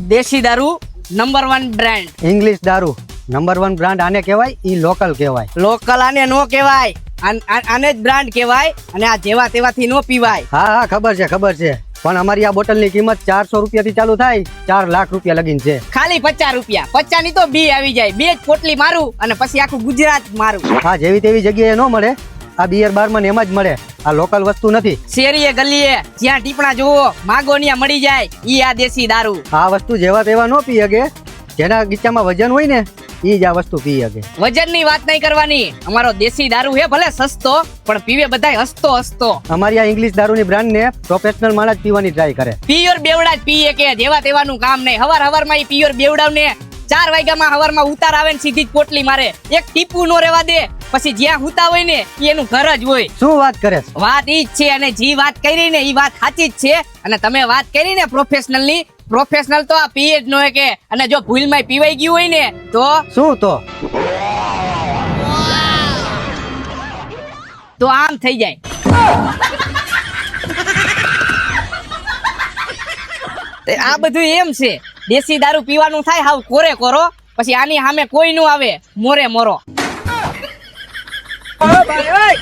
દેશી દારૂ number 1 brand. English દારૂ નંબર 1 બ્રાન્ડ આને કહેવાય, ઈ લોકલ કહેવાય. લોકલ આને નો કહેવાય, આને જ બ્રાન્ડ કહેવાય. અને આ જેવા તેવાથી નો પીવાય. હા હા ખબર છે પણ અમારી આ બોટલ ની કિંમત 400 રૂપિયા થી ચાલુ થાય, 4 લાખ રૂપિયા લગીન છે. ખાલી 50 રૂપિયા. 50 ની તો બી આવી જાય. બે જ પોટલી મારું અને પછી આખું ગુજરાત મારું. હા જેવી તેવી જગ્યાએ ન મળે, આ બિયર બારમાં ને એમાં જ મળે. આ લોકલ વસ્તુ નથી. શેરીએ ગલીએ જ્યાં ટીપણા જોવો માગો ન્યા મળી જાય. ઈ આ દેશી દારૂ. આ વસ્તુ જેવા તેવા નો પી શકે. જેના ગીચામાં વજન હોય ને ઈ જ આ વસ્તુ પી શકે. વજન ની વાત નહીં કરવાની. અમારો દેશી દારૂ હે ભલે સસ્તો પણ પીવે બધાય હસતો. અમારી આ ઇંગ્લિશ દારૂની બ્રાન્ડ ને પ્રોફેશનલ માણસ પીવાની ટ્રાય કરે. પિયોર બેવડા જ પીએ કે જેવા તેવાનું કામ નહીં. હવારમાં ઈ પિયોર બેવડાવ ને 4 વાગ્યામાં હવારમાં ઉતાર આવે ને સીધી જ પોટલી મારે. એક ટીપું નો રેવા દે. પછી જ્યાં હુતા હોય ને એનું ઘર જ હોય. શું વાત કરે? વાત ઈ જ છે. અને જી વાત કરી ને ઈ વાત સાચી જ છે. અને તમે વાત કરી ને પ્રોફેશનલ ની, પ્રોફેશનલ તો આ પીએ જ નો કે. અને જો ભૂલમાં પીવાઈ ગયું હોય ને તો શું તો આમ થઈ જાય. આ બધું એમ છે. દેશી દારૂ પીવાનું થાય હાવ કોરે કોરો. પછી આની સામે કોઈ નું આવે મોરે મોરો. ઓ ભાઈ ઓય